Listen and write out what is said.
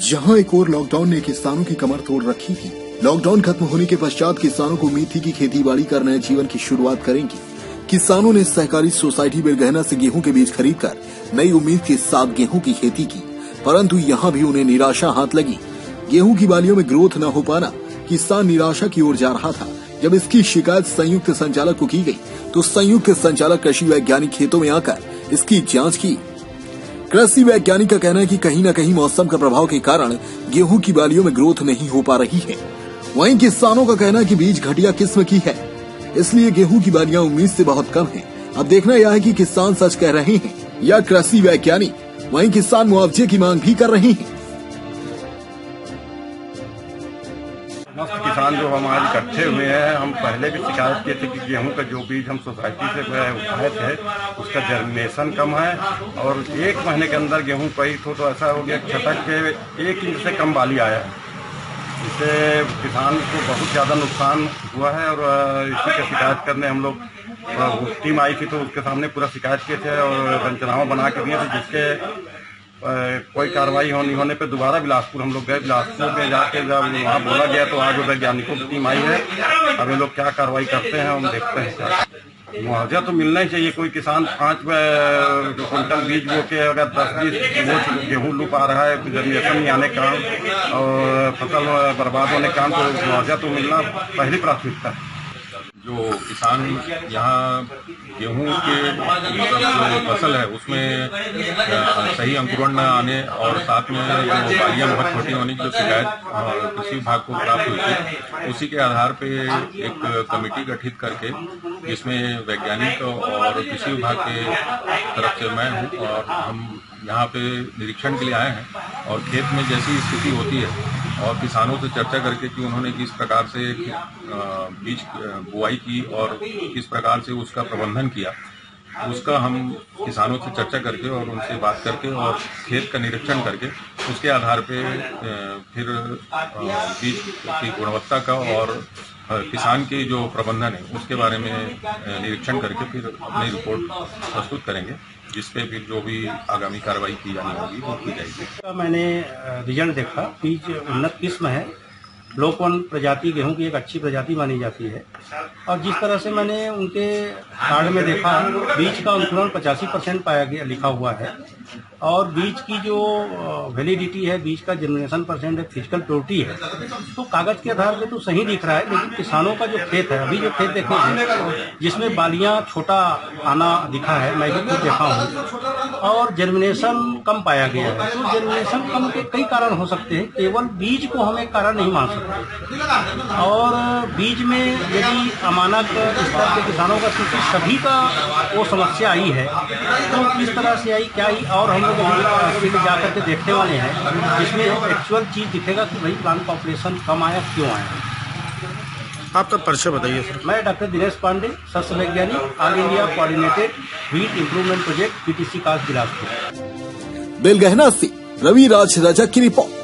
जहां एक और लॉकडाउन ने किसानों की कमर तोड़ रखी थी। लॉकडाउन खत्म होने के पश्चात किसानों को उम्मीद थी कि खेती-बाड़ी कर नए जीवन की शुरुआत करेंगे। किसानों ने सहकारी सोसाइटी बेलगहना से गेहूं के बीज खरीदकर नई उम्मीद के साथ गेहूं की खेती की, परंतु यहां भी उन्हें निराशा हाथ लगी। गेहूं की बालियों में ग्रोथ न हो पाना किसान निराशा की ओर जा रहा था। जब इसकी शिकायत संयुक्त संचालक को की गई तो संयुक्त संचालक कृषि वैज्ञानिक खेतों में आकर इसकी जांच की। कृषि वैज्ञानिक का कहना है कि कहीं न कहीं मौसम का प्रभाव के कारण गेहूं की बालियों में ग्रोथ नहीं हो पा रही है। वहीं किसानों का कहना है कि बीज घटिया किस्म की है, इसलिए गेहूं की बालियां उम्मीद से बहुत कम हैं। अब देखना यह है कि किसान सच कह रहे हैं या कृषि वैज्ञानिक। वहीं किसान मुआवजे की मांग भी कर रहे हैं। किसान जो हमारे इकट्ठे हुए हैं, हम पहले भी शिकायत किए थे कि गेहूं का जो बीज हम सोसाइटी से उठाए थे उसका जर्मिनेशन कम है और 1 महीने के अंदर गेहूं कई तो ऐसा हो गया छटक के 1 इंच से कम बाली आया है। इससे किसान को बहुत ज़्यादा नुकसान हुआ है और इसी का शिकायत करने हम लोग टीम आई थी तो उसके सामने पूरा शिकायत किए थे और पंचनामा बना के दिए थे, जिसके कोई कार्रवाई नहीं होने पे दोबारा बिलासपुर हम लोग गए। बिलासपुर में जाके जब वहाँ बोला गया तो आज वैज्ञानिकों की टीम आई है। अब ये लोग क्या कार्रवाई करते हैं हम देखते हैं। मुआवजा तो मिलना ही चाहिए। कोई किसान 5 क्विंटल बीज बो के अगर 10-20 गेहूँ लू पा रहा है जर्मिनेशन नहीं आने का और फसल बर्बाद होने का, तो मुआवजा तो मिलना पहली प्राथमिकता है। जो किसान यहाँ गेहूं के जो फसल है उसमें सही अंकुरण न आने और साथ में जो बालियां बहुत छोटी होने की जो शिकायत कृषि विभाग को प्राप्त हुई थी, उसी के आधार पे एक कमेटी गठित करके जिसमें वैज्ञानिक और कृषि विभाग के तरफ से मैं हूँ और हम यहाँ पे निरीक्षण के लिए आए हैं और खेत में जैसी स्थिति होती है और किसानों से चर्चा करके कि उन्होंने किस प्रकार से बीज बुआई की और किस प्रकार से उसका प्रबंधन किया, उसका हम किसानों से चर्चा करके और उनसे बात करके और खेत का निरीक्षण करके उसके आधार पे फिर बीज की गुणवत्ता का और किसान के जो प्रबंधन है उसके बारे में निरीक्षण करके फिर अपनी रिपोर्ट प्रस्तुत करेंगे, जिसपे फिर जो भी आगामी कार्रवाई की जानी होगी वो की जाएगी। मैंने रिजल्ट देखा, बीज उन्नत किस्म है, ब्लॉक 1 प्रजाति गेहूं की एक अच्छी प्रजाति मानी जाती है और जिस तरह से मैंने उनके कार्ड में देखा बीज का अंकुरण 85% पाया गया लिखा हुआ है और बीज की जो वैलिडिटी है, बीज का जर्मिनेशन परसेंट है, फिजिकल प्योरिटी है, तो कागज के आधार पे तो सही दिख रहा है। लेकिन किसानों का जो खेत है, अभी जो खेत देखे हैं जिसमें बालियां छोटा आना दिखा है, मैं भी खुद देखा हूँ और जर्मिनेशन कम पाया गया है। तो जर्मिनेशन कम के कई कारण हो सकते हैं, केवल बीज को हम एक कारण नहीं मान सकते। और बीज में यदि अमानक स्तर के किसानों का सभी का वो समस्या आई है तो किस तरह से आई क्या आई, और हम लोग अभी जाकर के देखने वाले हैं जिसमें एक्चुअल चीज दिखेगा कि भाई प्लांट पॉपुलेशन कम आया, क्यों आया। आपका परिचय बताइए सर। मैं डॉक्टर दिनेश पांडे, सस्य वैज्ञानिक, all India coordinated wheat improvement project PTC कास्ट बिलासपुर। बेलगहना से रवि राज रजक की रिपोर्ट।